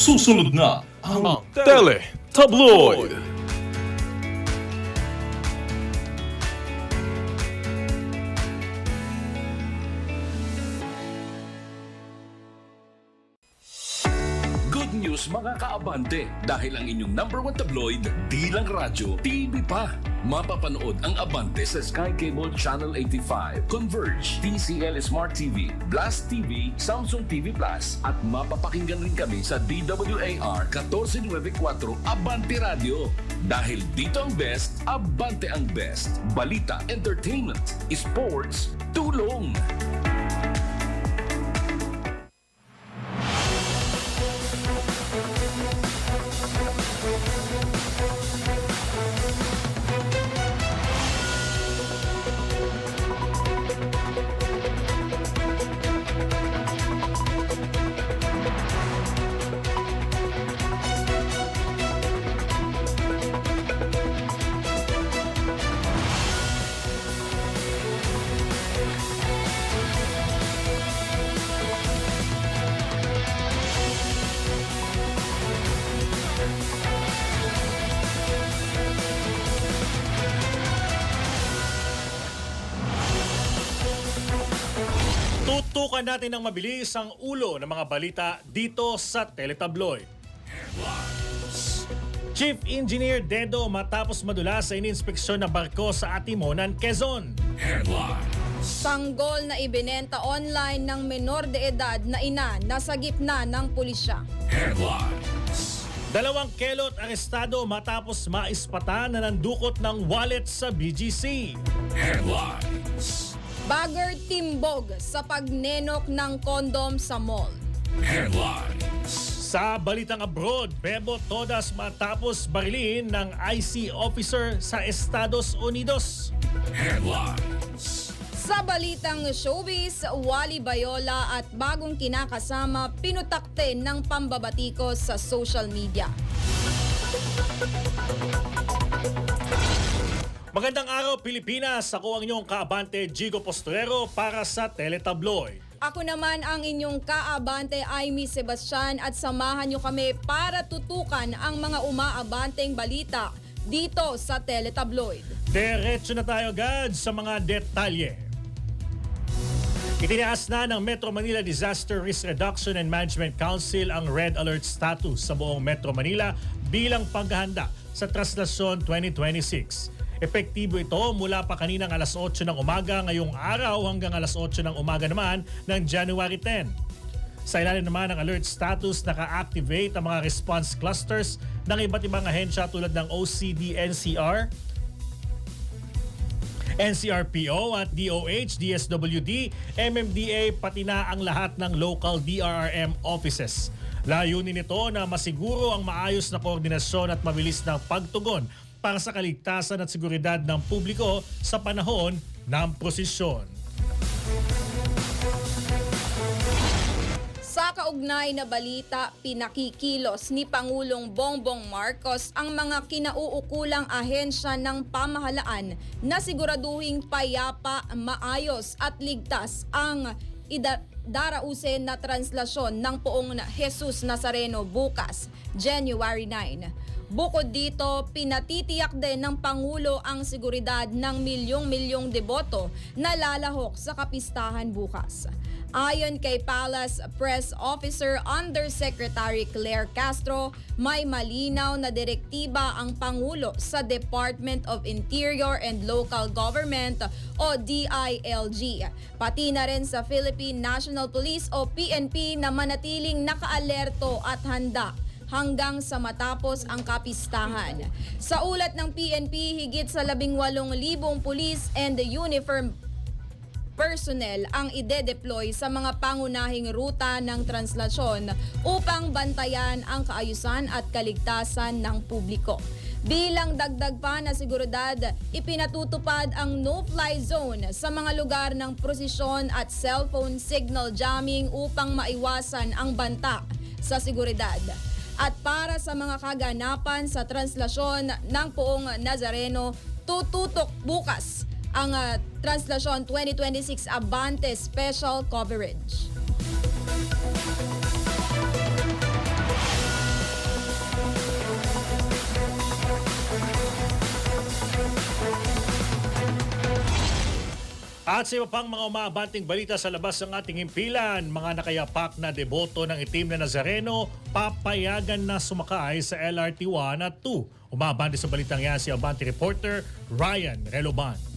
Susunod na ang Tele Tabloid. Good news mga kaabante, dahil ang inyong number 1 tabloid, di lang radyo, TV pa. Mapapanood ang Abante sa Sky Cable Channel 85, Converge, TCL Smart TV, Blast TV, Samsung TV Plus, at mapapakinggan rin kami sa DWAR 1494 Abante Radio. Dahil dito ang best, Abante ang best. Balita, entertainment, sports, tulong. Tutukan natin ng mabilis ang ulo ng mga balita dito sa Teletabloid. Chief Engineer Dedo matapos madula sa ininspeksyon na barko sa Atimonan, Quezon. Sanggol na ibinenta online ng menor de edad na ina nasa gitna ng pulisya. Dalawang kelot arestado matapos maispatan na nandukot ng wallet sa BGC. Bagger timbog sa pagnenok ng kondom sa mall. Sa balitang abroad, Bebo Todas matapos barilin ng IC officer sa Estados Unidos. Sa balitang showbiz, Wally Bayola at bagong kinakasama pinutakte ng pambabatikos sa social media. Magandang araw Pilipinas, ako ang inyong kaabante Jigo Postrero para sa Teletabloid. Ako naman ang inyong kaabante Aimee Sebastian at samahan niyo kami para tutukan ang mga umaabanteng balita dito sa Teletabloid. Diretso na tayo agad sa mga detalye. Itinaas na ng Metro Manila Disaster Risk Reduction and Management Council ang Red Alert status sa buong Metro Manila bilang paghahanda sa Translasyon 2026. Epektibo ito mula pa kaninang alas 8 ng umaga ngayong araw hanggang alas 8 ng umaga naman ng January 10. Sa ilalim naman ng alert status, naka-activate ang mga response clusters ng iba't ibang ahensya tulad ng OCD, NCR, NCRPO at DOH, DSWD, MMDA pati na ang lahat ng local DRRM offices. Layunin nito na masiguro ang maayos na koordinasyon at mabilis na pagtugon para sa kaligtasan at seguridad ng publiko sa panahon ng prosesyon. Sa kaugnay na balita, pinakikilos ni Pangulong Bongbong Marcos ang mga kinauukulang ahensya ng pamahalaan na siguraduhing payapa, maayos at ligtas ang darausin na translasyon ng Poong Jesus Nazareno bukas, January 9. Bukod dito, pinatitiyak din ng Pangulo ang seguridad ng milyong-milyong deboto na lalahok sa kapistahan bukas. Ayon kay Palace Press Officer Undersecretary Claire Castro, may malinaw na direktiba ang Pangulo sa Department of Interior and Local Government o DILG, pati na rin sa Philippine National Police o PNP na manatiling nakaalerto at handa hanggang sa matapos ang kapistahan. Sa ulat ng PNP, higit sa 18,000 police and uniform personnel ang ide-deploy sa mga pangunahing ruta ng translasyon upang bantayan ang kaayusan at kaligtasan ng publiko. Bilang dagdag pa na seguridad, ipinatutupad ang no-fly zone sa mga lugar ng prosesyon at cellphone signal jamming upang maiwasan ang banta sa seguridad. At para sa mga kaganapan sa translasyon ng Poong Nazareno, tututok bukas ang Translasyon 2026 Abante Special Coverage. At sa iba pang mga umaabanting balita sa labas ng ating himpilan, mga nakayapak na deboto ng itim na Nazareno papayagan na sumakay sa LRT 1 at 2. Umabante sa balitang yan si Abante reporter Ryan Reloban.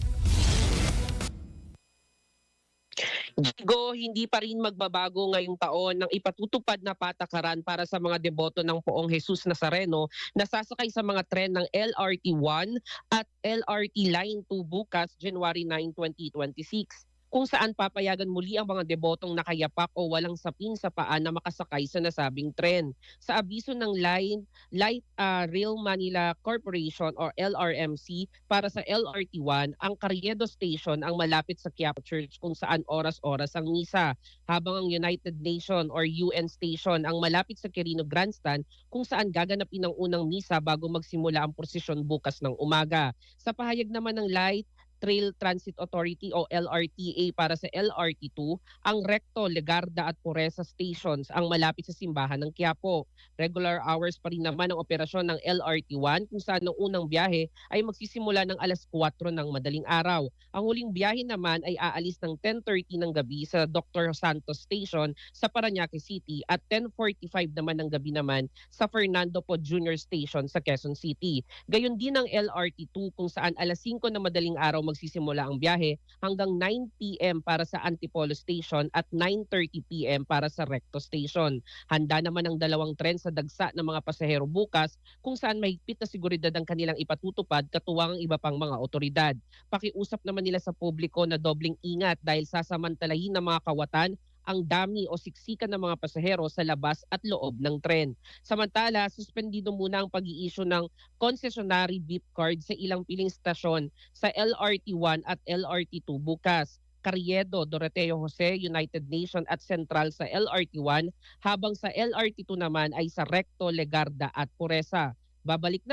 Gigo, hindi pa rin magbabago ngayong taon ng ipatutupad na patakaran para sa mga deboto ng Poong Jesus Nazareno na sasakay sa mga tren ng LRT 1 at LRT Line 2 bukas, January 9, 2026. Kung saan papayagan muli ang mga debotong nakayapak o walang sapin sa paa na makasakay sa nasabing tren. Sa abiso ng Light Rail Manila Corporation or LRMC para sa LRT1, ang Carriedo Station ang malapit sa Quiapo Church kung saan oras-oras ang misa, habang ang United Nation or UN Station ang malapit sa Quirino Grandstand kung saan gaganapin ang unang misa bago magsimula ang prosesyon bukas ng umaga. Sa pahayag naman ng Light Rail Transit Authority o LRTA para sa LRT2, ang Recto, Legarda at Pureza stations ang malapit sa simbahan ng Quiapo. Regular hours pa rin naman ang operasyon ng LRT1 kung saan ang unang biyahe ay magsisimula ng alas 4 ng madaling araw. Ang huling biyahe naman ay aalis ng 10:30 ng gabi sa Dr. Santos Station sa Parañaque City at 10:45 naman ng gabi naman sa Fernando Po Jr. Station sa Quezon City. Gayon din ang LRT2 kung saan alas 5 na madaling araw magsisimula ang biyahe hanggang 9 p.m. para sa Antipolo Station at 9:30 p.m. para sa Recto Station. Handa naman ang dalawang tren sa dagsa ng mga pasahero bukas kung saan mahigpit na seguridad ang kanilang ipatutupad katuwang ang iba pang mga otoridad. Pakiusap naman nila sa publiko na dobling ingat dahil sasamantalahin ng mga kawatan ang dami o siksikan ng mga pasahero sa labas at loob ng tren. Samantala, suspendido muna ang pag-i-issue ng concessionary beep card sa ilang piling stasyon sa LRT1 at LRT2 bukas. Carriedo, Doroteo Jose, United Nation at Central sa LRT1, habang sa LRT2 naman ay sa Recto, Legarda at Pureza. Pagbabalik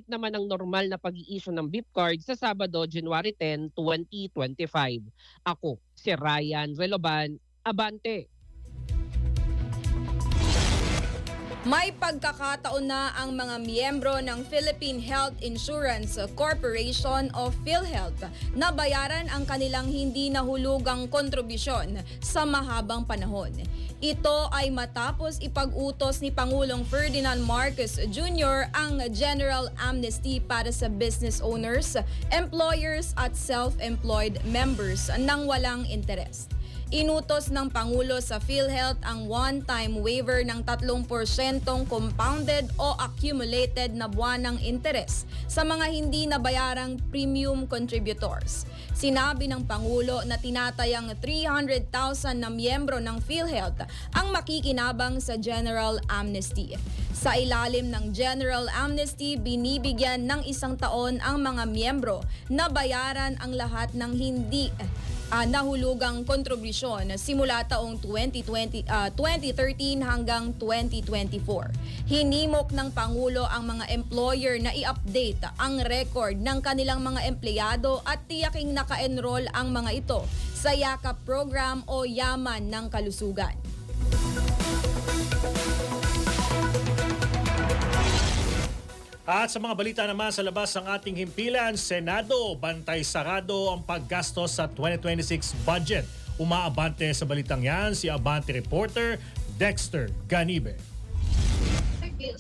naman ng normal na pag-i-issue ng beep card sa Sabado, January 10, 2025. Ako, si Ryan Reloban, Abante. May pagkakataon na ang mga miyembro ng Philippine Health Insurance Corporation o PhilHealth na bayaran ang kanilang hindi nahulugang kontribusyon sa mahabang panahon. Ito ay matapos ipag-utos ni Pangulong Ferdinand Marcos Jr. ang General Amnesty para sa business owners, employers at self-employed members nang walang interes. Inutos ng Pangulo sa PhilHealth ang one-time waiver ng 3% compounded o accumulated na buwanang interes sa mga hindi nabayarang premium contributors. Sinabi ng Pangulo na tinatayang 300,000 na miyembro ng PhilHealth ang makikinabang sa General Amnesty. Sa ilalim ng General Amnesty, binibigyan ng 1 taon ang mga miyembro na bayaran ang lahat ng hindi nahulugang kontribusyon simula taong 2013 hanggang 2024. Hinimok ng Pangulo ang mga employer na i-update ang record ng kanilang mga empleyado at tiyaking naka-enroll ang mga ito sa Yakap Program o Yaman ng Kalusugan. At sa mga balita naman sa labas ng ating himpilan, Senado, bantay sarado ang paggastos sa 2026 budget. Umaabante sa balitang yan si Abante reporter Dexter Ganibe.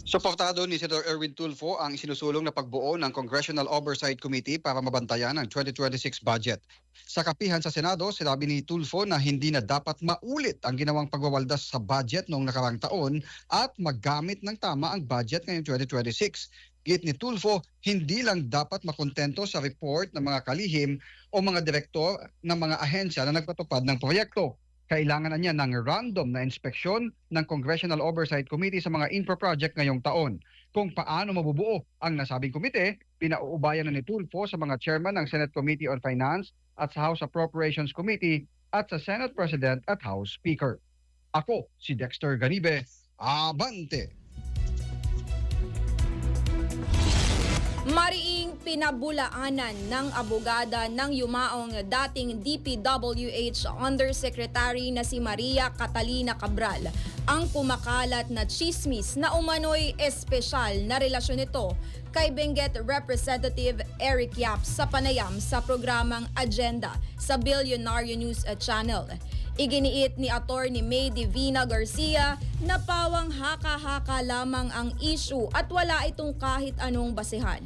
Suportado ni Senator Erwin Tulfo ang isinusulong na pagbuo ng Congressional Oversight Committee para mabantayan ang 2026 budget. Sa kapihan sa Senado, sinabi ni Tulfo na hindi na dapat maulit ang ginawang pagwawaldas sa budget noong nakarang taon at maggamit ng tama ang budget ngayong 2026. Git ni Tulfo, hindi lang dapat makontento sa report ng mga kalihim o mga direktor ng mga ahensya na nagpatupad ng proyekto. Kailangan na niya ng random na inspeksyon ng Congressional Oversight Committee sa mga infra project ngayong taon. Kung paano mabubuo ang nasabing komite, pinauubayan na ni Tulfo sa mga chairman ng Senate Committee on Finance at sa House Appropriations Committee at sa Senate President at House Speaker. Ako, si Dexter Ganibe, Abante! Mariing pinabulaanan ng abogada ng yumaong dating DPWH Undersecretary na si Maria Catalina Cabral ang kumakalat na chismis na umano'y espesyal na relasyon nito kay Benguet Representative Eric Yap sa panayam sa programang Agenda sa Billionaire News Channel. Iginiit ni Attorney May Divina Garcia na pawang haka-haka lamang ang issue at wala itong kahit anong basehan.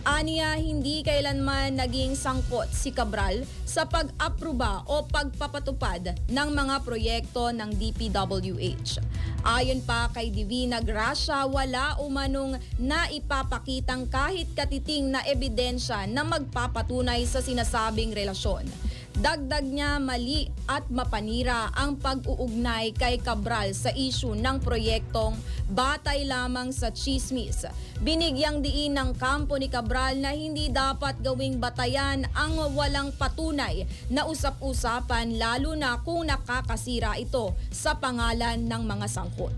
Aniya, hindi kailanman naging sangkot si Cabral sa pag-aproba o pagpapatupad ng mga proyekto ng DPWH. Ayon pa kay Divina Gracia, wala umanong naipapakitang kahit katiting na ebidensya na magpapatunay sa sinasabing relasyon. Dagdag niya, mali at mapanira ang pag-uugnay kay Cabral sa issue ng proyektong batay lamang sa chismis. Binigyang diin ng kampo ni Cabral na hindi dapat gawing batayan ang walang patunay na usap-usapan lalo na kung nakakasira ito sa pangalan ng mga sangkot.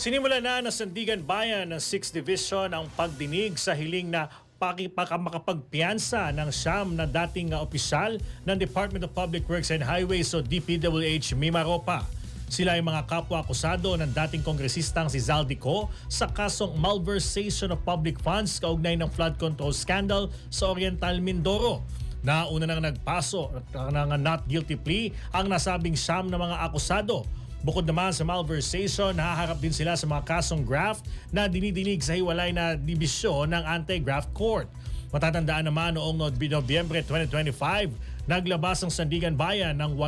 Sinimula na ng Sandigan Bayan ng 6th Division ang pagdinig sa hiling na makapagpiyansa ng siyam na dating opisyal ng Department of Public Works and Highways o DPWH Mimaropa. Sila ay mga kapwa-akusado ng dating kongresistang si Zaldico sa kasong malversation of public funds kaugnay ng flood control scandal sa Oriental Mindoro. Nauna nang nagpaso ng not guilty plea ang nasabing siyam na mga akusado. Bukod naman sa malversation, nahaharap din sila sa mga kasong graft na dinidinig sa hiwalay na dibisyon ng Anti-Graft Court. Matatandaan naman noong Nobyembre 2025, naglabas ang Sandigan Bayan ng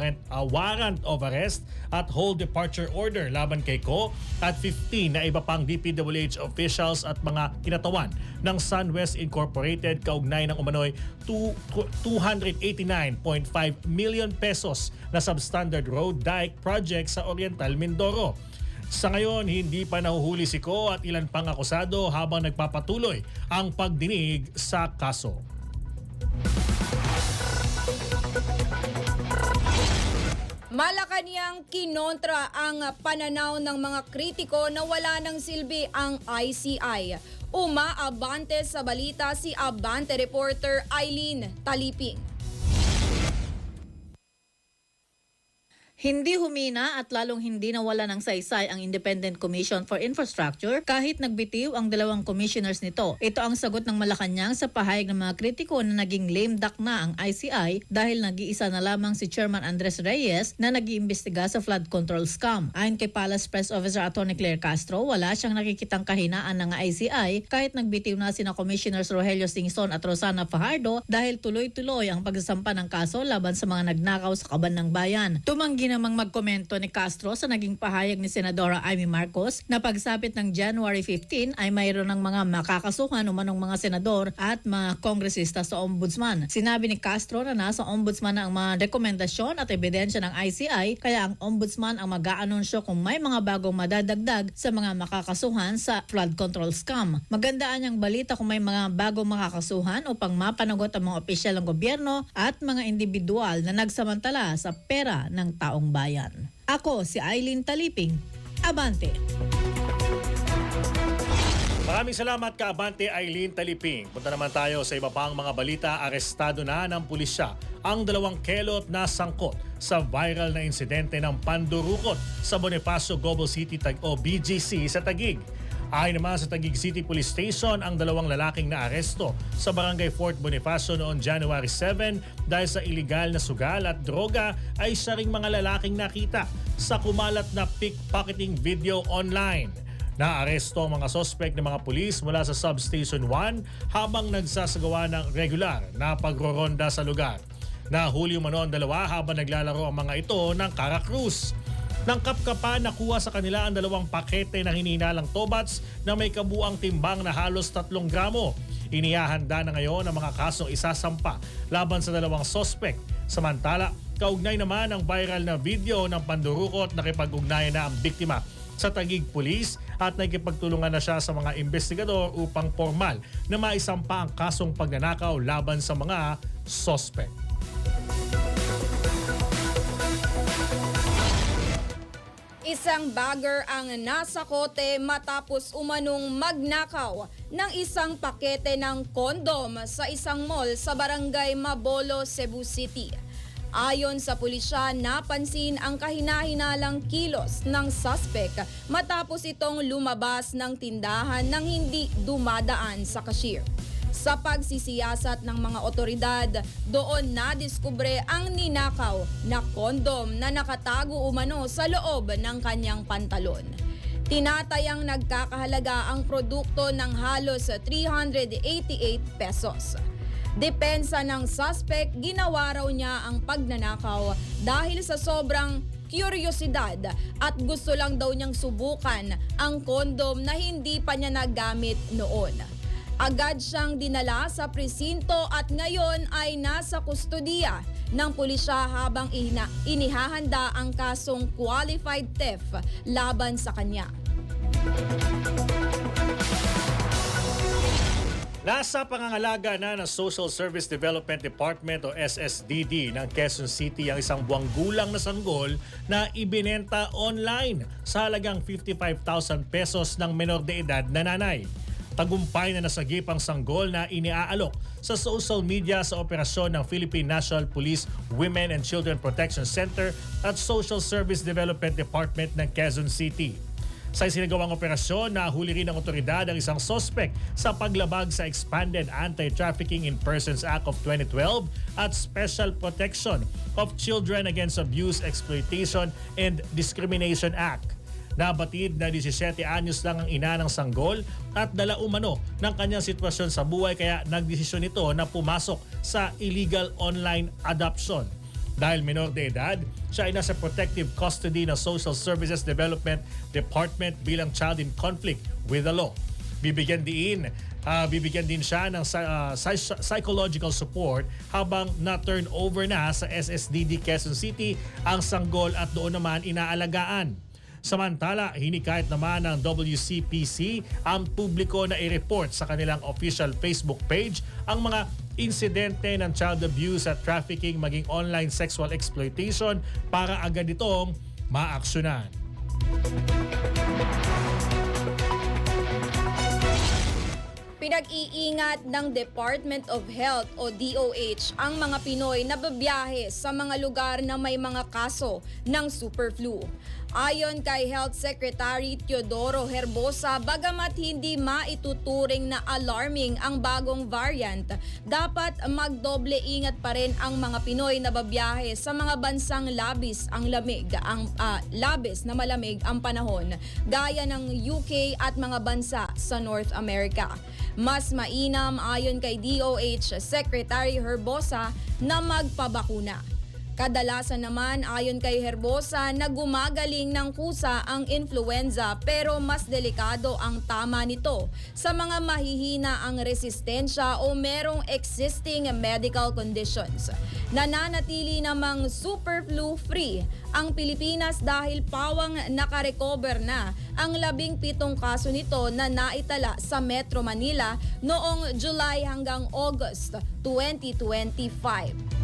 warrant of arrest at hold departure order laban kay Ko at 15 na iba pang DPWH officials at mga kinatawan ng SunWest Incorporated kaugnay ng umano'y 289.5 million pesos na substandard road dike project sa Oriental Mindoro. Sa ngayon, hindi pa nahuhuli si Ko at ilan pang akusado habang nagpapatuloy ang pagdinig sa kaso. Malacanang kinontra ang pananaw ng mga kritiko na wala ng silbi ang ICI. Umaabante sa balita si Abante reporter Eileen Taliping. Hindi humina at lalong hindi nawala ng saysay ang Independent Commission for Infrastructure kahit nagbitiw ang dalawang commissioners nito. Ito ang sagot ng Malacanang sa pahayag ng mga kritiko na naging lame duck na ang ICI dahil nag-iisa na lamang si Chairman Andres Reyes na nag-iimbestiga sa flood control scam. Ayon kay Palace Press Officer Atty. Claire Castro, wala siyang nakikitang kahinaan ng ICI kahit nagbitiw na sina Commissioners Rogelio Singson at Rosana Fajardo dahil tuloy-tuloy ang pagsasampa ng kaso laban sa mga nagnakaw sa kaban ng bayan. Tumanggi namang magkomento ni Castro sa naging pahayag ni Senadora Amy Marcos na pagsapit ng January 15 ay mayroon ng mga makakasuhan umanong mga senador at mga kongresista sa ombudsman. Sinabi ni Castro na nasa ombudsman ang mga rekomendasyon at ebidensya ng ICI kaya ang ombudsman ang mag-aanunsyo kung may mga bagong madadagdag sa mga makakasuhan sa flood control scam. Magandaan niyang balita kung may mga bagong makakasuhan upang mapanagot ang mga opisyal ng gobyerno at mga individual na nagsamantala sa pera ng taong bayan. Ako si Eileen Taliping. Abante. Maraming salamat ka, Abante Eileen Taliping. Punta naman tayo sa iba pang mga balita. Arestado na ng pulisya ang dalawang kelot na sangkot sa viral na insidente ng pandurukot sa Bonifacio Global City o BGC sa Taguig. Ayon naman sa Taguig City Police Station, ang dalawang lalaking naaresto sa Barangay Fort Bonifacio noong January 7 dahil sa iligal na sugal at droga ay siya ring mga lalaking nakita sa kumalat na pickpocketing video online. Naaresto ang mga sospek ng mga pulis mula sa Substation 1 habang nagsasagawa ng regular na pagroronda sa lugar. Nahuli umano ang dalawa habang naglalaro ang mga ito ng Caracruz. Nang kapkapan, nakuha sa kanila ang dalawang pakete ng hinihinalang tobats na may kabuang timbang na halos 3 gramo. Inihahanda na ngayon ang mga kasong isasampa laban sa dalawang sospek. Samantala, kaugnay naman ang viral na video ng pandurukot na nakipag-ugnayan na ang biktima sa Taguig Police at nakikipagtulungan na siya sa mga investigador upang formal na maisampa ang kasong pagnanakaw laban sa mga sospek. Isang bagger ang nasa kote matapos umanong magnakaw ng isang pakete ng kondom sa isang mall sa barangay Mabolo, Cebu City. Ayon sa pulisya, napansin ang kahina-hinalang kilos ng suspect matapos itong lumabas ng tindahan nang hindi dumadaan sa cashier. Sa pagsisiyasat ng mga otoridad, doon nadiskubre ang ninakaw na kondom na nakatago umano sa loob ng kanyang pantalon. Tinatayang nagkakahalaga ang produkto ng halos 388 pesos. Depensa ng suspect, ginawa raw niya ang pagnanakaw dahil sa sobrang kuryosidad at gusto lang daw niyang subukan ang kondom na hindi pa niya nagamit noon. Agad siyang dinala sa presinto at ngayon ay nasa kustodiya ng pulisya habang inihahanda ang kasong qualified theft laban sa kanya. Nasa pangangalaga na ng Social Service Development Department o SSDD ng Quezon City ang isang buwang gulang na sanggol na ibinenta online sa halagang 55,000 pesos ng menor de edad na nanay. Tagumpay na nasagip ang sanggol na iniaalok sa social media sa operasyon ng Philippine National Police Women and Children Protection Center at Social Service Development Department ng Quezon City. Sa isinagawang operasyon, nahuli rin ng otoridad ang isang suspect sa paglabag sa Expanded Anti-Trafficking in Persons Act of 2012 at Special Protection of Children Against Abuse, Exploitation, and Discrimination Act. Nabatid na 17 anyos lang ang ina ng sanggol at dala umano ng kanyang sitwasyon sa buhay kaya nagdesisyon ito na pumasok sa illegal online adoption. Dahil menor de edad, siya ay nasa protective custody ng Social Services Development Department bilang child in conflict with the law. Bibigyan din siya ng psychological support habang na-turn over na sa SSDD Quezon City ang sanggol at doon naman inaalagaan. Samantala, hinikayat naman ng WCPC ang publiko na i-report sa kanilang official Facebook page ang mga insidente ng child abuse at trafficking maging online sexual exploitation para agad itong maaksyonan. Pinag-iingat ng Department of Health o DOH ang mga Pinoy na babiyahe sa mga lugar na may mga kaso ng superflu. Ayon kay Health Secretary Teodoro Herbosa, bagamat hindi maituturing na alarming ang bagong variant, dapat magdoble ingat pa rin ang mga Pinoy na babiyahe sa mga bansang labis na malamig ang panahon, gaya ng UK at mga bansa sa North America. Mas mainam ayon kay DOH Secretary Herbosa na magpabakuna. Kadalasan naman ayon kay Herbosa na gumagaling ng kusa ang influenza pero mas delikado ang tama nito sa mga mahihina ang resistensya o merong existing medical conditions. Nananatili namang super flu-free ang Pilipinas dahil pawang nakarecover na ang 17 kaso nito na naitala sa Metro Manila noong July hanggang August 2025.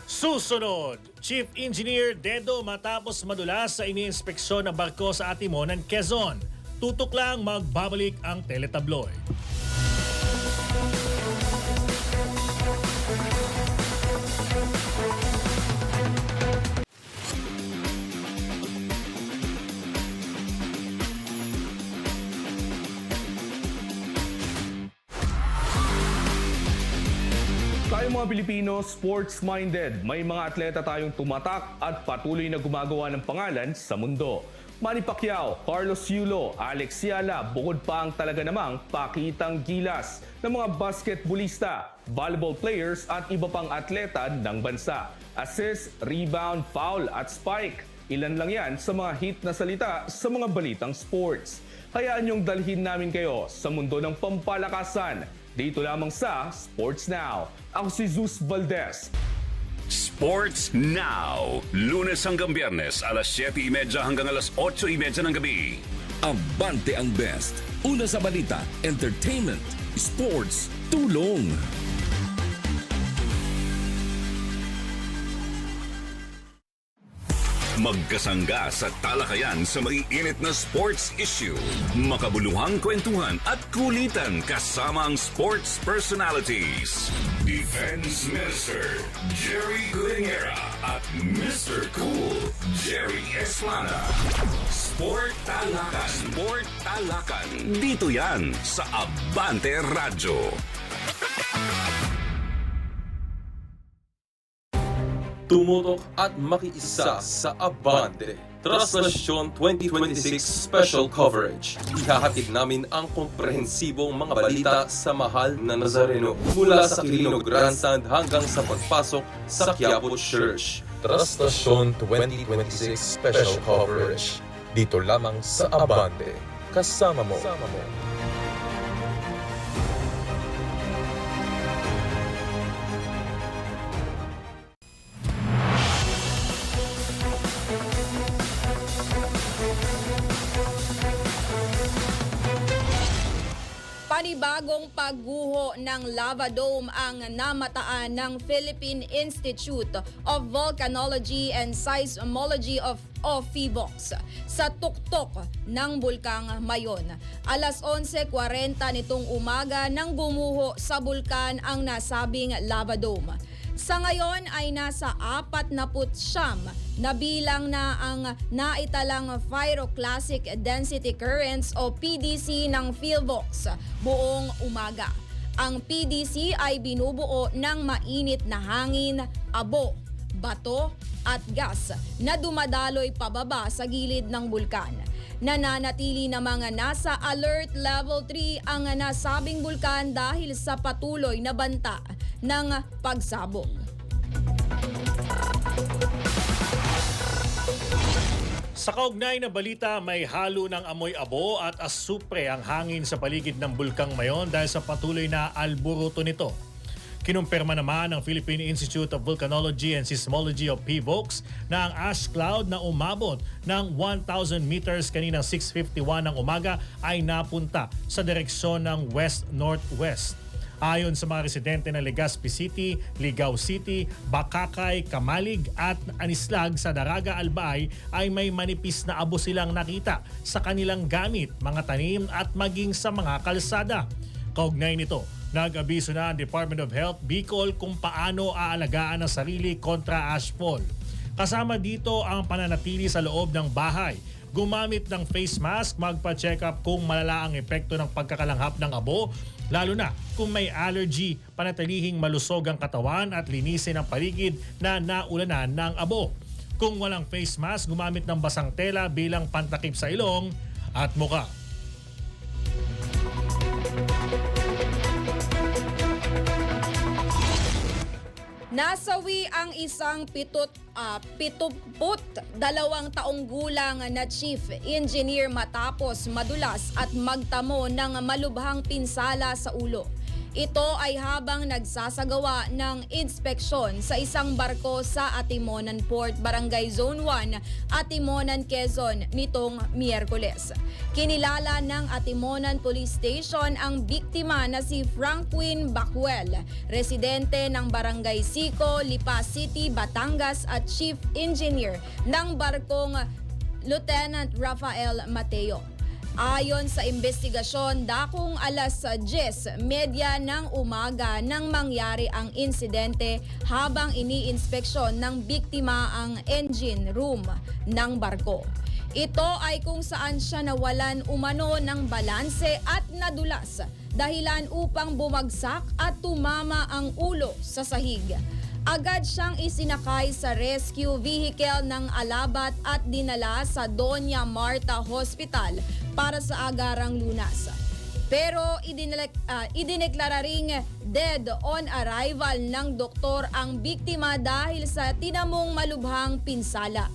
Susunod, Chief Engineer Dedo matapos madulas sa iniinspeksyon ng barko sa Atimonan, Quezon. Tutok lang magbabalik ang teletabloid. Tayo mga Pilipino, sports-minded. May mga atleta tayong tumatak at patuloy na gumagawa ng pangalan sa mundo. Manny Pacquiao, Carlos Yulo, Alex Ciala, bukod pa ang talaga namang pakitang gilas ng mga basketballista, volleyball players at iba pang atleta ng bansa. Assist, rebound, foul at spike. Ilan lang yan sa mga hit na salita sa mga balitang sports. Hayaan niyong dalhin namin kayo sa mundo ng pampalakasan. Dito lamang sa Sports Now. Ako si Zeus Valdez. Sports Now. Lunes hanggang Biyernes, alas 7:30 hanggang alas 8:30 ng gabi. Abante ang best. Una sa balita, entertainment, sports, tulong. Magkasangga sa talakayan sa maiinit na sports issue. Makabuluhang kwentuhan at kulitan kasama ang sports personalities. Defense Minister Jerry Guingera at Mr. Cool Jerry Eslana. Sport Talakan. Sport Talakan. Dito yan sa Abante Radyo. Tumutok at makiisa sa Abante. Translasyon 2026 Special Coverage. Ihahatid namin ang komprehensibong mga balita sa mahal na Nazareno mula sa Quirino Grandstand hanggang sa pagpasok sa Quiapo Church. Translasyon 2026 Special Coverage. Dito lamang sa Abante. Kasama mo. Panibagong pagguho ng lava dome ang namataan ng Philippine Institute of Volcanology and Seismology of PHIVOLCS sa tuktok ng Bulkang Mayon. Alas 11:40 nitong umaga nang gumuho sa bulkan ang nasabing lava dome. Sa ngayon ay nasa 49 na bilang na ang naitalang Pyroclastic Density Currents o PDC ng PHIVOLCS buong umaga. Ang PDC ay binubuo ng mainit na hangin, abo, bato at gas na dumadaloy pababa sa gilid ng bulkan. Nananatili na mga nasa Alert Level 3 ang nasabing bulkan dahil sa patuloy na banta ng pagsabog. Sa kaugnay na balita, may halo ng amoy abo at asupre ang hangin sa paligid ng Bulkang Mayon dahil sa patuloy na alburuto nito. Kinumpirma naman ng Philippine Institute of Volcanology and Seismology of PHIVOLCS na ang ash cloud na umabot ng 1,000 meters kaninang 6:51 ng umaga ay napunta sa direksyon ng west-northwest. Ayon sa mga residente ng Legazpi City, Ligao City, Bakakay, Kamalig at Anislag sa Daraga Albay ay may manipis na abo silang nakita sa kanilang gamit, mga tanim at maging sa mga kalsada. Kaugnay nito, nag-abiso na ang Department of Health Bicol kung paano aalagaan ang sarili kontra ashfall. Kasama dito ang pananatili sa loob ng bahay, gumamit ng face mask, magpa-check up kung malala ang epekto ng pagkakalanghap ng abo, lalo na kung may allergy, panatilihing malusog ang katawan at linisin ang paligid na naulanan ng abo. Kung walang face mask, gumamit ng basang tela bilang pantakip sa ilong at muka. Nasawi ang isang 72 taong gulang na chief engineer matapos madulas at magtamo ng malubhang pinsala sa ulo. Ito ay habang nagsasagawa ng inspeksyon sa isang barko sa Atimonan Port, Barangay Zone 1, Atimonan, Quezon nitong Miyerkules. Kinilala ng Atimonan Police Station ang biktima na si Franquin Bacuel, residente ng Barangay Sico, Lipa City, Batangas at chief engineer ng barkong Lieutenant Rafael Mateo. Ayon sa investigasyon, dakong alas 10:30 ng umaga nang mangyari ang insidente habang iniinspeksyon ng biktima ang engine room ng barko. Ito ay kung saan siya nawalan umano ng balanse at nadulas, dahilan upang bumagsak at tumama ang ulo sa sahig. Agad siyang isinakay sa rescue vehicle ng Alabat at dinala sa Doña Marta Hospital para sa agarang lunas. Pero idineklara ring dead on arrival ng doktor ang biktima dahil sa tinamong malubhang pinsala.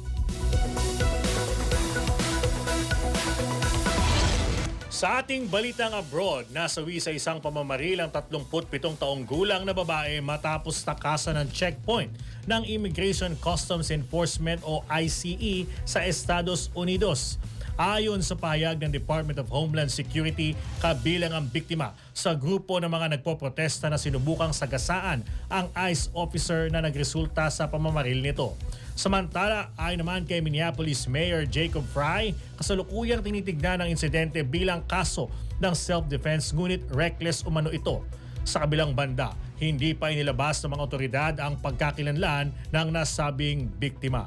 Sa ating balitang abroad, nasawi sa isang pamamaril ang 37 taong gulang na babae matapos takasan ng checkpoint ng Immigration Customs Enforcement o ICE sa Estados Unidos. Ayon sa pahayag ng Department of Homeland Security, kabilang ang biktima sa grupo ng mga nagpoprotesta na sinubukang sagasaan ang ICE officer na nagresulta sa pamamaril nito. Samantala, ayon naman kay Minneapolis Mayor Jacob Frey, kasalukuyang tinitignan ang insidente bilang kaso ng self-defense ngunit reckless umano ito. Sa kabilang banda, hindi pa inilabas ng mga otoridad ang pagkakilanlan ng nasabing biktima.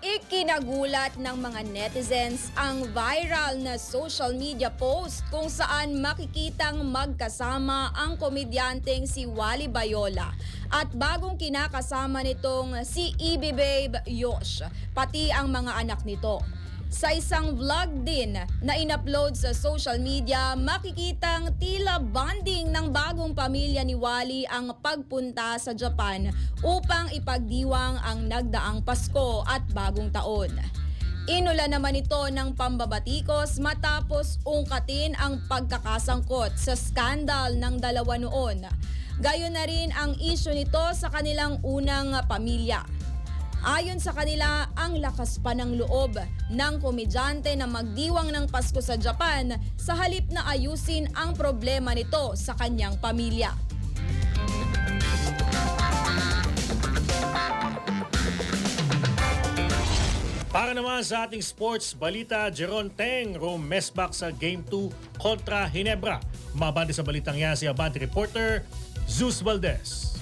Ikinagulat ng mga netizens ang viral na social media post kung saan makikitang magkasama ang komedyanteng si Wally Bayola at bagong kinakasama nitong si EB Babe Yosh, pati ang mga anak nito. Sa isang vlog din na in-upload sa social media, makikitang tila bonding ng bagong pamilya ni Wally ang pagpunta sa Japan upang ipagdiwang ang nagdaang Pasko at Bagong Taon. Inula naman ito ng pambabatikos matapos ungkatin ang pagkakasangkot sa skandal ng dalawa noon. Gayon na rin ang isyu nito sa kanilang unang pamilya. Ayon sa kanila, ang lakas pa ng loob ng komedyante na magdiwang ng Pasko sa Japan sa halip na ayusin ang problema nito sa kanyang pamilya. Para naman sa ating sports balita, Jeron Teng rumesbak sa Game 2 kontra Ginebra. Mabante sa balitang yan si Abante reporter Zeus Valdez.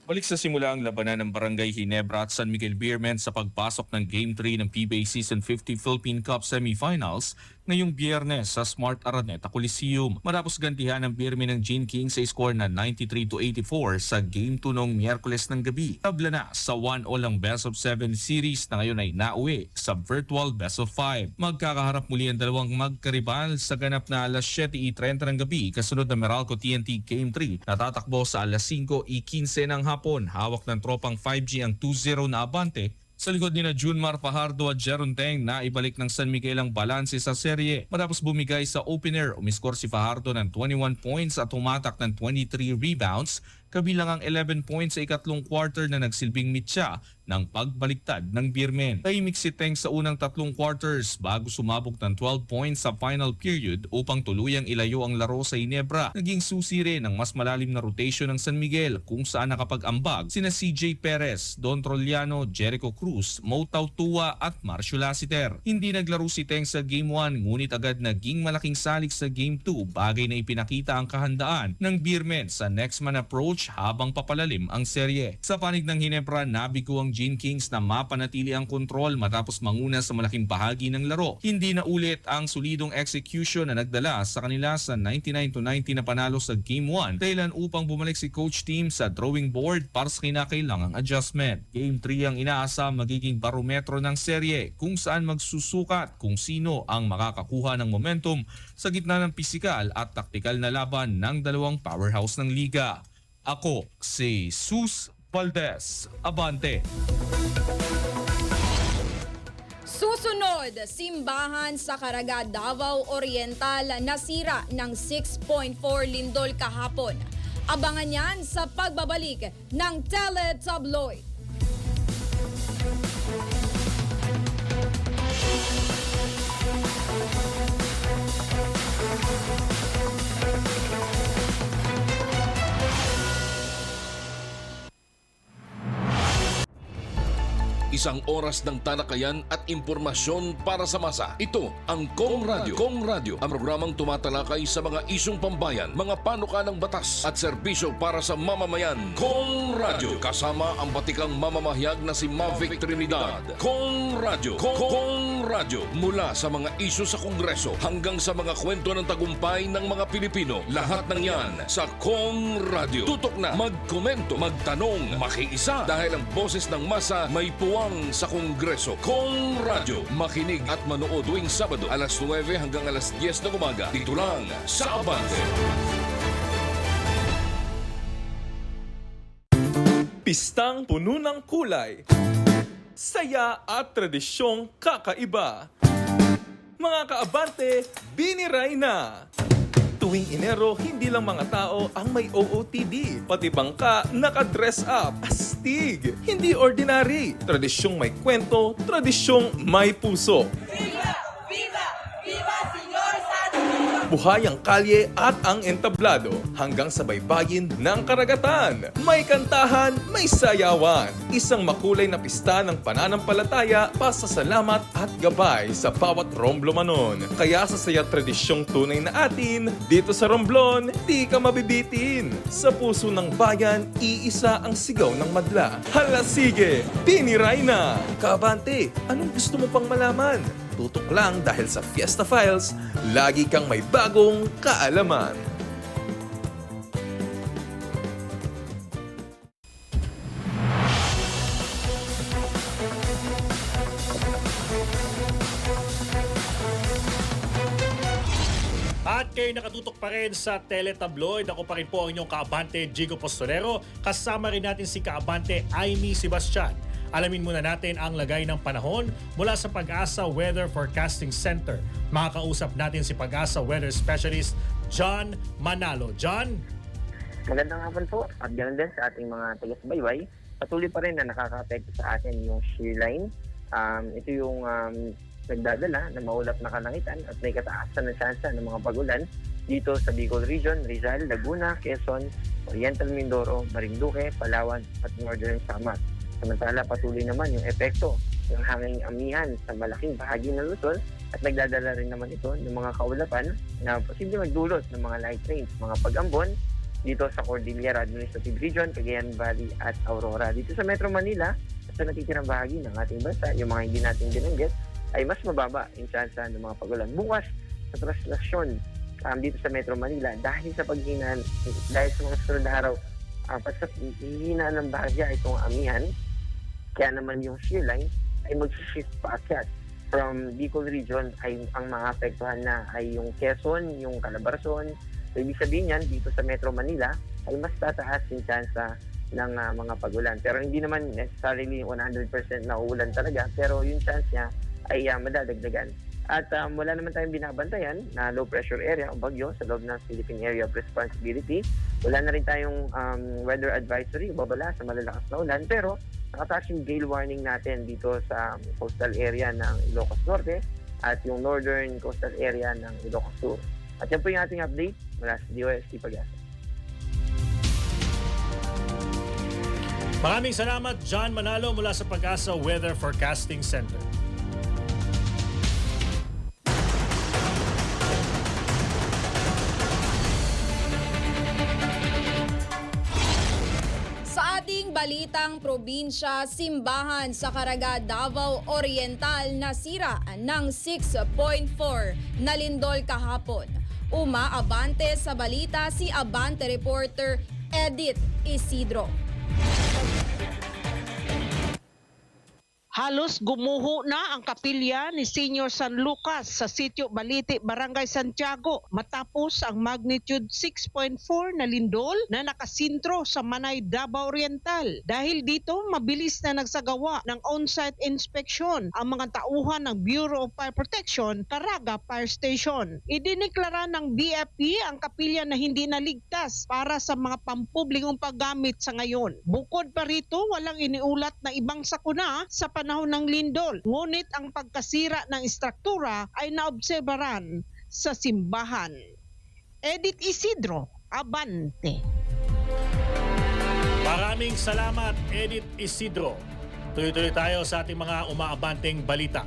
Balik sa simula ang labanan ng Barangay Ginebra at San Miguel Beermen sa pagpasok ng Game 3 ng PBA Season 50 Philippine Cup Semifinals ngayong Biyernes sa Smart Araneta Coliseum. Matapos gantihan ng Beermen ng Gene King sa score na 93-84 sa Game 2 noong Miyerkules ng gabi. Tabla na sa 1-all ang Best of 7 series na ngayon ay nauwi sa virtual Best of 5. Magkakaharap muli ang dalawang magkaribal sa ganap na alas 7:30 ng gabi kasunod na Meralco TNT Game 3 na tatakbo sa alas 5:15 ng hapon. Hawak ng tropang 5G ang 2-0 na Abante. Sa likod ni na Junmar Fajardo at Jeron Teng na ibalik ng San Miguel ang balanse sa serye. Matapos bumigay sa opener, umiskor si Fajardo ng 21 points at tumatak ng 23 rebounds, kabilang ang 11 points sa ikatlong quarter na nagsilbing mitya ng pagbaliktad ng Beermen. Tahimik si Teng sa unang tatlong quarters bago sumabog ng 12 points sa final period upang tuluyang ilayo ang laro sa Ginebra. Naging susi rin ng mas malalim na rotation ng San Miguel kung saan nakapag-ambag sina CJ Perez, Don Troliano, Jericho Cruz, Moutaw Tua at Marcio Lassiter. Hindi naglaro si Teng sa Game 1 ngunit agad naging malaking salik sa Game 2, bagay na ipinakita ang kahandaan ng Beermen sa next man approach habang papalalim ang serye. Sa panig ng Ginebra, nabigo ang Gene Kings na mapanatili ang kontrol matapos manguna sa malaking bahagi ng laro. Hindi na ulit ang solidong execution na nagdala sa kanila sa 99-90 na panalo sa Game 1 dahilan upang bumalik si coach team sa drawing board para sa kinakailangang adjustment. Game 3 ang inaasa magiging barometro ng serye kung saan magsusukat kung sino ang makakakuha ng momentum sa gitna ng pisikal at taktikal na laban ng dalawang powerhouse ng liga. Ako si Zeus Valdez, Abante. Susunod, simbahan sa Caraga, Davao Oriental nasira ng 6.4 lindol kahapon. Abangan yan sa pagbabalik ng Teletabloid. Isang oras ng talakayan at impormasyon para sa masa. Ito ang Kong Radio. Kong Radio, ang programang tumatalakay sa mga isyong pambayan, mga panukalang batas at serbisyo para sa mamamayan. Kong Radio, kasama ang batikang mamamahayag na si Mavic Trinidad. Kong Radio. Kong Radio, mula sa mga isyu sa Kongreso hanggang sa mga kwento ng tagumpay ng mga Pilipino. Lahat ng yan sa Kong Radio. Tutok na, magkomento, magtanong, makiisa dahil ang boses ng masa may puwang sa Kongreso. Kong Radio, makinig at manood tuwing Sabado alas 9 hanggang alas 10 ng umaga. Dito lang sa Abante. Pistang puno ng kulay, saya at tradisyong kakaiba. Mga kaabante, biniray na! Tuwing Enero, hindi lang mga tao ang may OOTD. Pati bangka naka-dress up. Astig! Hindi ordinary. Tradisyong may kwento, tradisyong may puso. Buhay ang kalye at ang entablado hanggang sa baybayin ng karagatan. May kantahan, may sayawan. Isang makulay na pista ng pananampalataya, pasasalamat at gabay sa bawat Romblomanon. Kaya sa saya tradisyong tunay na atin, dito sa Romblon, di ka mabibitin. Sa puso ng bayan, iisa ang sigaw ng madla. Hala sige, piniray na! Kaabante, anong gusto mo pang malaman? Tutok lang dahil sa Fiesta Files, lagi kang may bagong kaalaman. At kayo nakatutok pa rin sa Teletabloid. Ako pa rin po ang inyong kaabante, Jigo Postolero. Kasama rin natin si kaabante Aimee Sebastian. Alamin muna natin ang lagay ng panahon mula sa Pag-asa Weather Forecasting Center. Makakausap natin si Pag-asa Weather Specialist John Manalo. John? Magandang hapon po at ganoon din sa ating mga taga-subaybay. Patuloy pa rin na nakaka-apekto sa atin yung shear line. Ito yung nagdadala ng maulap na kalangitan at may kataasan ng tsansa ng mga pagulan dito sa Bicol Region, Rizal, Laguna, Quezon, Oriental Mindoro, Marinduque, Palawan at Northern Samar. Samantala, patuloy naman yung epekto ng hanging amihan sa malaking bahagi ng Luzon at nagdadala rin naman ito ng mga kaulapan na posible magdulot ng mga light rains, mga pag-ambon dito sa Cordillera Administrative Region, Cagayan Valley at Aurora. Dito sa Metro Manila at sa natitirang bahagi ng ating bansa, yung mga hindi natin binanggit, ay mas mababa yung tsansa ng mga pagulan. Bukas sa translasyon dito sa Metro Manila dahil sa paghinaan, dahil sa mga sunod na araw, sa hihina ng bahagya itong amihan, kaya naman yung shear line ay mag-shift paakyat. From Bicol Region ay ang maapektuhan na ay yung Quezon, yung Calabarzon. So, ibig sabihin yan, dito sa Metro Manila ay mas tataas yung tsansa ng mga pagulan. Pero hindi naman necessarily 100% na uulan talaga, pero yung chance niya ay madadagdagan. At wala naman tayong binabantayan na low pressure area o bagyo sa loob ng Philippine Area of Responsibility. Wala na rin tayong weather advisory o babala sa malalakas na ulan, pero nakataas yung gale warning natin dito sa coastal area ng Ilocos Norte at yung northern coastal area ng Ilocos Sur. At yan po yung ating update mula sa DOST Pag-asa. Maraming salamat, John Manalo mula sa Pag-asa Weather Forecasting Center. Sa ating balitang probinsya, simbahan sa Caraga, Davao Oriental nasira ng 6.4 na lindol kahapon. Umaabante sa balita si Abante reporter Edith Isidro. Halos gumuho na ang kapilya ni Senior San Lucas sa Sitio Balite, Barangay Santiago matapos ang magnitude 6.4 na lindol na nakasintro sa Manay, Davao Oriental. Dahil dito, mabilis na nagsagawa ng on-site inspection ang mga tauhan ng Bureau of Fire Protection, Caraga Fire Station. Idineklara ng BFP ang kapilya na hindi naligtas para sa mga pampublikong paggamit sa ngayon. Bukod pa rito, walang iniulat na ibang sakuna sa panahon ng lindol. Ngunit ang pagkasira ng istruktura ay naobserbaran sa simbahan. Edith Isidro, Abante. Maraming salamat, Edith Isidro. Tuloy-tuloy tayo sa ating mga umaabanteng balita.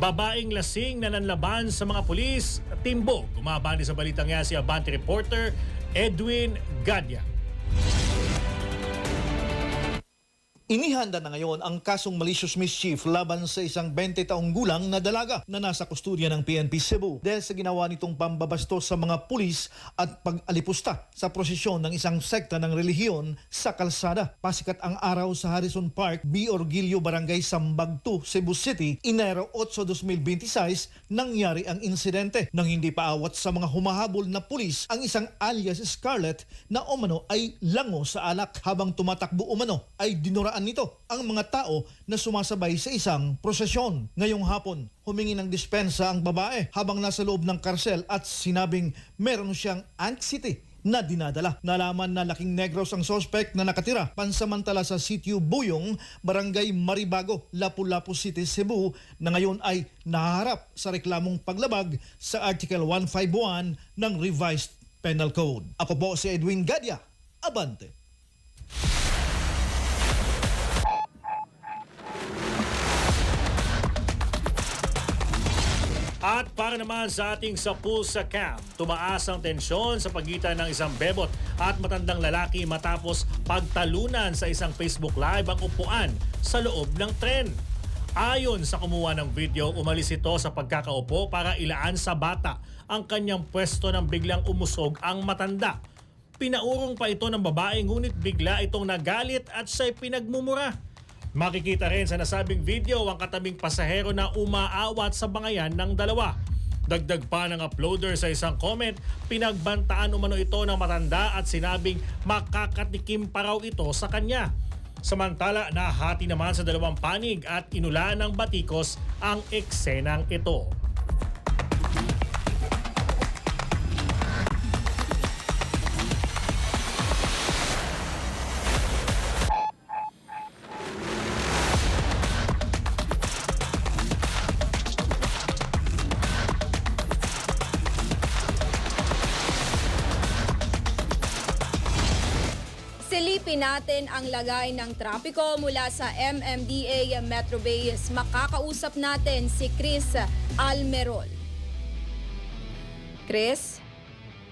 Babaeng lasing na nanlaban sa mga pulis, timbog. Umaabante sa balitang yan si Abante reporter Edwin Gadya. Inihanda na ngayon ang kasong malicious mischief laban sa isang 20 taong gulang na dalaga na nasa kustudya ng PNP Cebu dahil sa ginawa nitong pambabastos sa mga pulis at pag-alipusta sa prosesyon ng isang sekta ng relihiyon sa kalsada. Pasikat ang araw sa Harrison Park, B. Orgilio, Barangay Sambag 2, Cebu City, Enero 8, 2026, nangyari ang insidente nang hindi paawat sa mga humahabol na pulis ang isang alias Scarlett na umano ay lango sa alak habang tumatakbo umano ay dinuraan dumaan nito ang mga tao na sumasabay sa isang prosesyon. Ngayong hapon, humingi ng dispensa ang babae habang nasa loob ng karsel at sinabing meron siyang anxiety na dinadala. Nalaman na Laking Negros ang suspect na nakatira pansamantala sa Sitio Buyong, Barangay Maribago, Lapu-Lapu City, Cebu na ngayon ay nahaharap sa reklamong paglabag sa Article 151 ng Revised Penal Code. Ako po si Edwin Gadia, Abante. At para naman sa ating Sapulsa Camp, tumaas ang tensyon sa pagitan ng isang bebot at matandang lalaki matapos pagtalunan sa isang Facebook Live ang upuan sa loob ng tren. Ayon sa kumuha ng video, umalis ito sa pagkakaupo para ilaan sa bata ang kanyang pwesto nang biglang umusog ang matanda. Pinaurong pa ito ng babae ngunit bigla itong nagalit at siya'y pinagmumura. Makikita rin sa nasabing video ang katabing pasahero na umaawat sa bangayan ng dalawa. Dagdag pa ng uploader sa isang comment, pinagbantaan umano ito ng matanda at sinabing makakatikim pa raw ito sa kanya. Samantala, nahati naman sa dalawang panig at inulan ng batikos ang eksenang ito. Silipin natin ang lagay ng trapiko mula sa MMDA Metro Base. Makakausap natin si Chris Almerol. Chris?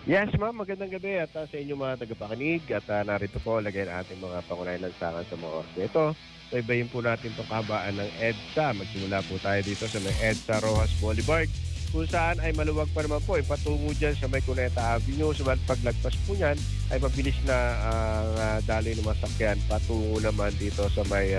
Yes, ma'am. Magandang gabi at sa inyong mga tagapakinig at narito po lagay ang ating mga pangunahing lansangan sa mga oras nito. So, ibayin po natin itong kabaan ng EDSA. Magsimula po tayo dito sa may EDSA Rojas Boulevard kung saan ay maluwag pa naman po patungo dyan sa may Cuneta Avenue. Subalit paglagpas po niyan ay mabilis na daloy ng masakyan patungo naman dito sa may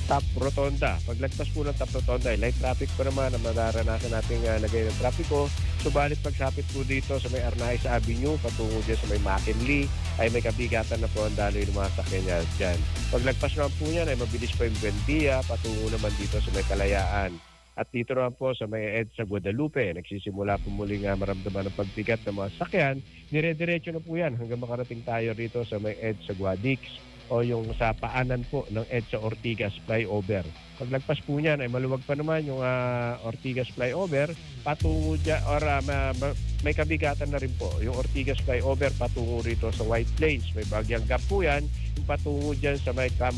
Top Rotonda. Paglagpas po ng Top Rotonda ay light traffic pa naman na madaranasan nating lagay ng trapiko. Subalit pagsapit po dito sa may Arnaiz Avenue patungo dyan sa may McKinley ay may kabigatan na po ang daloy ng mga sakyan dyan. Paglagpas naman po niyan ay mabilis pa yung Buendia patungo naman dito sa may Kalayaan. At dito naman po sa may EDSA Guadalupe, nagsisimula po muling maramdaman ng pagbigat ng mga sakyan. Dire-diretso na po yan hanggang makarating tayo rito sa may EDSA Guadix o yung sa paanan po ng EDSA Ortigas Flyover. Paglagpas po niyan ay maluwag pa naman yung Ortigas Flyover patungo dyan, or may kabigatan na rin po yung Ortigas Flyover patungo rito sa White Plains. May bagyang gap po yan yung patungo dyan sa may Camp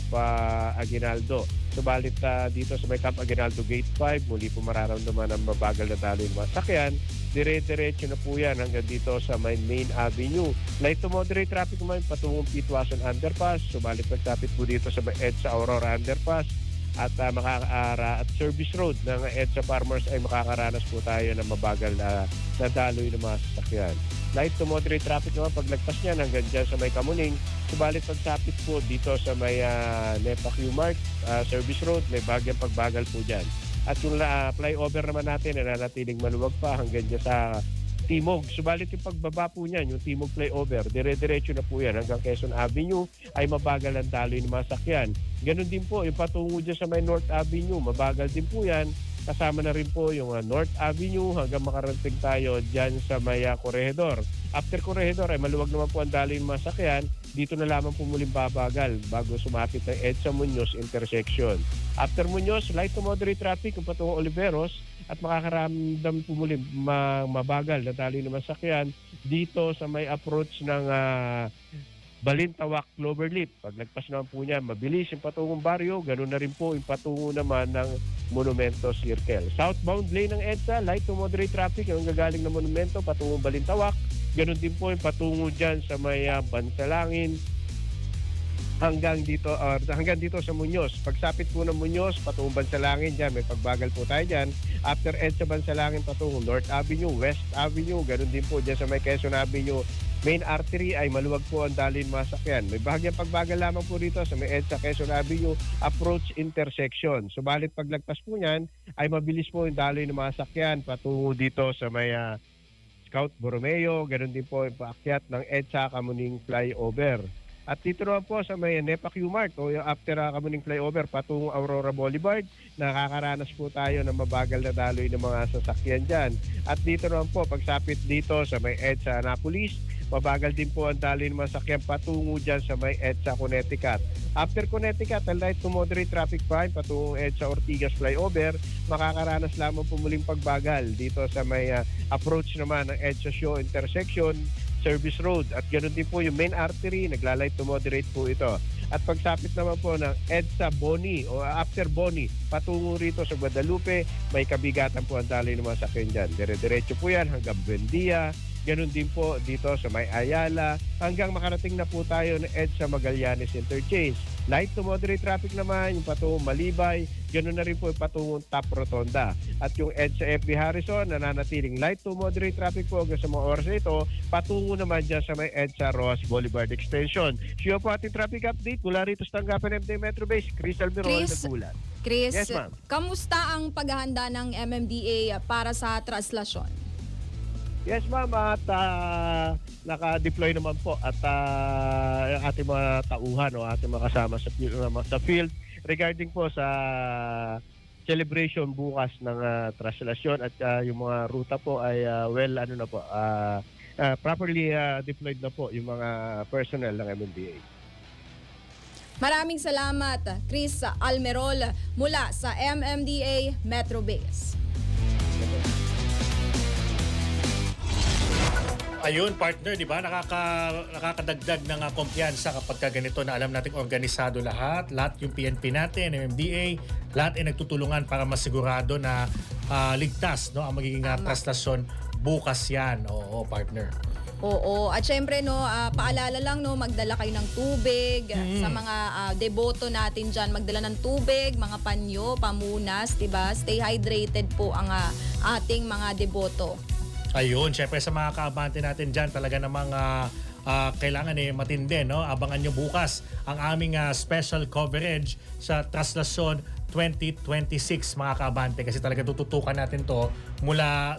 Aguinaldo. Subalit dito sa may Camp Aguinaldo Gate 5, muli po mararamdaman ang mabagal na daloy ng mga sakyan. Dire-diretso na po yan hanggang dito sa may Main Avenue. Light to moderate traffic naman patungong Pitwason Underpass. Subalit pagsapit po dito sa may EDSA Aurora Underpass at at Service Road ng EDSA Farmers ay makakaranas po tayo ng mabagal na daloy ng mga sasakyan. Light to moderate traffic naman paglagpas niyan hanggang dyan sa may Kamuning. Subalit pagsapit po dito sa may NEPA Q-Mart Service Road, may bagyang pagbagal po dyan. At yung flyover naman natin ay nanatiling maluwag pa hanggang dyan sa Timog. Subalit yung pagbaba po niyan, yung Timog flyover, dire-diretso na po yan hanggang Quezon Avenue ay mabagal ang daloy ng mga sakyan. Ganon din po, yung patungo dyan sa may North Avenue, mabagal din po yan. Kasama na rin po yung North Avenue hanggang makarating tayo dyan sa may Corregidor. After Corregidor ay maluwag naman po ang daloy ng mga sakyan. Dito na lamang po muling babagal bago sumapit ng EDSA Muñoz intersection. After Muñoz, light to moderate traffic kung patungong Oliveros at makakaramdam po muling mabagal na daloy ng mga sakyan dito sa may approach ng Balintawak Cloverleaf. Paglagpas naman po niya, mabilis yung patungong baryo, ganoon na rin po yung patungo naman ng Monumento Circle. Southbound lane ng EDSA, light to moderate traffic yung gagaling ng Monumento patungong Balintawak. Ganoon din po yung patungo dyan sa may Bansalangin hanggang dito sa Muñoz. Pagsapit po ng Muñoz, patungong Bansalangin dyan, may pagbagal po tayo dyan. After EDSA Bansalangin, patungong North Avenue, West Avenue, ganoon din po dyan sa may Quezon Avenue. Main artery ay maluwag po ang daloy ng mga sakyan. May bahagyang pagbagal lamang po rito sa may EDSA Quezon Avenue approach intersection. Subalit paglagpas po niyan ay mabilis po yung daloy ng mga sakyan patungo dito sa may Scout Borromeo. Ganon din po yung paakyat ng EDSA Kamuning Flyover. At dito naman po sa may NEPA Q-Mart o yung after Kamuning Flyover patungong Aurora Boulevard, nakakaranas po tayo ng mabagal na daloy ng mga sasakyan dyan. At dito naman po, pagsapit dito sa may EDSA Annapolis, mabagal din po ang daloy ng mga sasakyan patungo dyan sa may EDSA Connecticut. After Connecticut, ang light to moderate traffic fine patungong EDSA Ortigas Flyover, makakaranas lamang po muling pagbagal dito sa may approach naman ng EDSA Shaw Intersection, Service Road. At ganoon din po yung main artery, naglalight to moderate po ito. At pagsapit naman po ng EDSA Boni o after Boni, patungo rito sa Guadalupe, may kabigatan po ang daloy ng mga sakyan dyan. Dire-diretso po yan hanggang Buendia. Ganun din po dito sa may Ayala hanggang makarating na po tayo ng EDSA Magallanes Interchange. Light to moderate traffic naman yung patungong Malibay, ganun na rin po yung patungong Top Rotonda. At yung EDSA FB Harrison, nananatiling light to moderate traffic po hanggang sa mga oras na ito, patungo naman dyan sa may EDSA Roas Boulevard Extension. Siya po ating traffic update mula rito sa tanggapan MD Metro Base, Chris Almirol, Nagulat. Chris, Yes, ma'am. kamusta ang paghahanda ng MMDA para sa traslasyon? Yes, ma'am, at naka-deploy naman po at ang ating mga tauhan o ating mga kasama sa field regarding po sa celebration bukas ng traslasyon at yung mga ruta po ay properly deployed na po yung mga personnel ng MMDA. Maraming salamat, Chris Almerol mula sa MMDA Metro Base. Ayun, partner, di ba? Nakakadagdag ng kumpiyansa kapag ka ganito na alam nating organisado lahat yung PNP natin, MMDA, lahat ay nagtutulungan para masigurado na ligtas, no, ang magiging traslasyon bukas yan. Oo, partner. Oo, at syempre no, paalala lang no, magdala kayo ng tubig sa mga deboto natin diyan, magdala ng tubig, mga panyo, pamunas, 'di ba? Stay hydrated po ang ating mga deboto. Ayun, syempre sa mga kaabante natin dyan, talaga namang kailangan matindi, no? Abangan nyo bukas ang aming special coverage sa Traslasyon 2026, mga kaabante. Kasi talaga tututukan natin to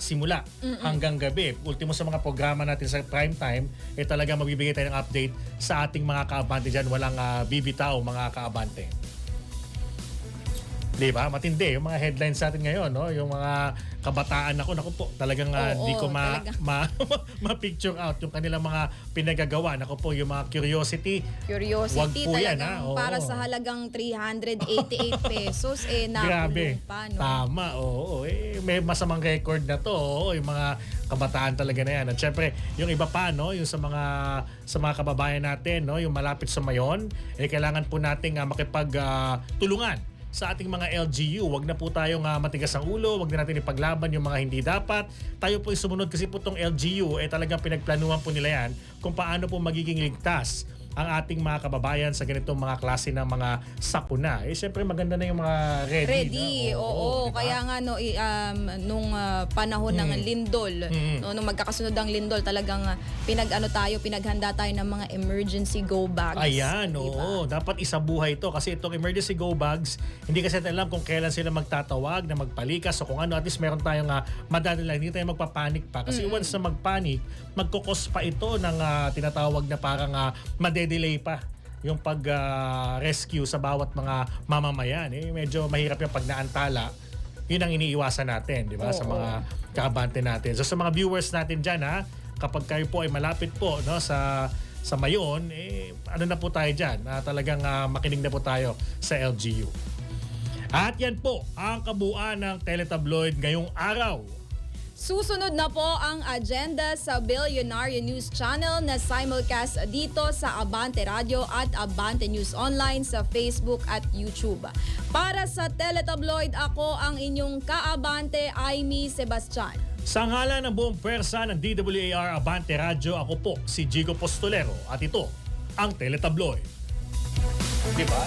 simula hanggang gabi. Ultimo sa mga programa natin sa prime time, talaga magbibigay tayo ng update sa ating mga kaabante dyan. Walang bibitaw, mga kaabante. Di ba? Matindi yung mga headlines natin ngayon, no? Yung mga kabataan naku po, talagang di ko ma-picture out yung kanilang mga pinagagawa. Naku po, yung mga curiosity. Wag po yan, talagang para sa halagang 388 pesos, nakulong pa, no? Tama, oo. May masamang record na to, yung mga kabataan talaga na yan. At syempre, yung iba pa, no? Yung sa mga kababayan natin, no? Yung malapit sa Mayon, kailangan po nating makipagtulungan sa ating mga LGU. Wag na po tayong matigas ang ulo, wag na natin ipaglaban yung mga hindi dapat. Tayo po sumunod kasi po itong LGU talagang pinagplanuhan po nila yan kung paano po magiging ligtas ang ating mga kababayan sa ganitong mga klase ng mga sakuna. Siyempre maganda na yung mga ready. No? Oo, diba? Kaya nga no, nung panahon ng lindol, no, nung magkakasunod ang lindol, talagang pinaghanda tayo ng mga emergency go bags. Ayan, diba? Dapat isabuhay ito kasi itong emergency go bags, hindi kasi natin alam kung kailan sila magtatawag na magpalikas o kung ano, at least meron tayong madadala, hindi tayo magpapanik pa. Kasi once na magpanik, magkukos pa ito ng tinatawag na parang delay pa yung pag-rescue sa bawat mga mamamayan. Medyo mahirap yung pag naantala. Yun ang iniiwasan natin, di ba? Sa mga kaabante natin. So sa mga viewers natin dyan, kapag kayo po ay malapit po, no, sa Mayon, ano na po tayo dyan? Talagang makinig na po tayo sa LGU. At yan po ang kabuuan ng Teletabloid ngayong araw. Susunod na po ang agenda sa Billionaire News Channel na simulcast dito sa Abante Radio at Abante News Online sa Facebook at YouTube. Para sa Teletabloid, ako ang inyong kaabante, Aimee Sebastian. Sa ngalan ng buong pwersa ng DWAR Abante Radio, ako po si Jigo Postolero at ito ang Teletabloid. Diba?